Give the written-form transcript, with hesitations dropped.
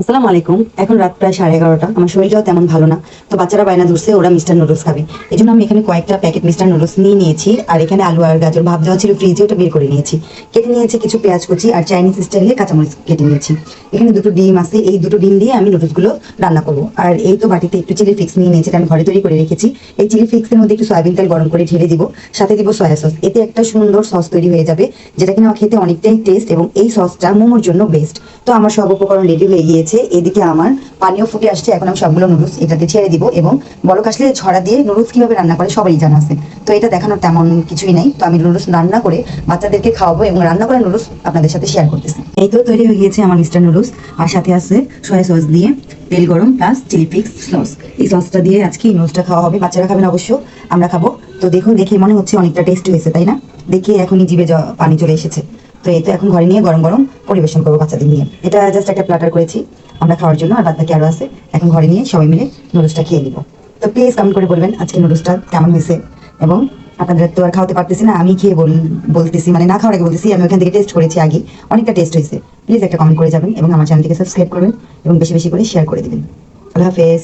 আসসালামু আলাইকুম। এখন রাত প্রায় 11:30। আমার শরীরটাও তেমন ভালো না। তো বাচ্চারা বায়না ধরছে ওরা মিস্টার নুডলস খাবে। এই জন্য আমি এখানে কয়েকটা প্যাকেট মিস্টার নুডলস নিয়ে নিয়েছি। আর এখানে আলু আর গাজর ভাব দেওয়া ছিল ফ্রিজে, ওটা বের করে নিয়েছি। কেটে নিয়েছি কিছু পেঁয়াজ কুচি আর চাইনিজ স্টাইলে কাঁচামরিচ কেটে নিয়েছি। এখানে দুটো ডিম আছে, এই দুটো ডিম দিয়ে আমি নুডলসগুলো রান্না করবো। আর এই তো বাটিতে একটু চিলি ফিক্স নিয়ে নিয়েছি, এটা আমি ঘরে তৈরি করে রেখেছি। এই চিলি ফিক্সের মধ্যে একটু সয়াবিন তেল গরম করে ঢেলে দিব, সাথে দিব সয়া সস। এতে একটা সুন্দর সস তৈরি হয়ে যাবে, যেটা কিনা খেতে অনেকটাই টেস্ট, এবং এই সসটা মোমোর জন্য বেস্ট। তো আমার সব উপকরণ রেডি হয়ে গিয়েছে। এদিকে আমার পানিও ফুটে আসছে। এখন আমি সবগুলো নুডলস এটাতে ছেড়ে দিব, এবং বলক আসলে ঝরা দিয়ে নুডলস কিভাবে রান্না করে সবাই জানা আছে। তো এটা দেখানোর তেমন কিছুই নাই। তো আমি নুডলস রান্না করে বাচ্চাদেরকে খাওয়াবো, এবং রান্না করা নুডলস আপনাদের সাথে শেয়ার করতেছি। এই তো তৈরি হয়ে গিয়েছে আমার মিস্টার নুডলস। আর সাথে আছে সয়া সস দিয়ে তেল গরম প্লাস চিলি ফিক্স সস। এই সসটা দিয়ে আজকে এই নুডলসটা খাওয়া হবে। বাচ্চারা খাবেন অবশ্য, আমরা খাবো। তো দেখুন, দেখে মনে হচ্ছে অনেকটা টেস্ট হয়েছে, তাই না? দেখে এখনই জিভে পানি চলে এসেছে। তো এই তো এখন ঘরে নিয়ে গরম গরম পরিবেশন করবো বাচ্চাদের নিয়ে। এটা জাস্ট একটা প্ল্যাটার করেছি আমরা খাওয়ার জন্য, আর বাদ বাকি আরো আছে। এখন ঘরে নিয়ে সবাই মিলে নুডলসটা খেয়ে নিব। তো প্লিজ কমেন্ট করে বলবেন আজকে নুডলসটা কেমন হয়েছে। এবং আপনাদের তো আর খাওয়াতে পারতেছি না, আমি খেয়ে বলতেছি, মানে না খাওয়ার আগে বলতেছি, আমি ওখান থেকে টেস্ট করেছি আগে, অনেকটা টেস্ট হয়েছে। প্লিজ একটা কমেন্ট করে যাবেন, এবং আমার চ্যানেলটিকে সাবস্ক্রাইব করবেন, এবং বেশি বেশি করে শেয়ার করে দিবেন। আল্লাহ হাফেজ।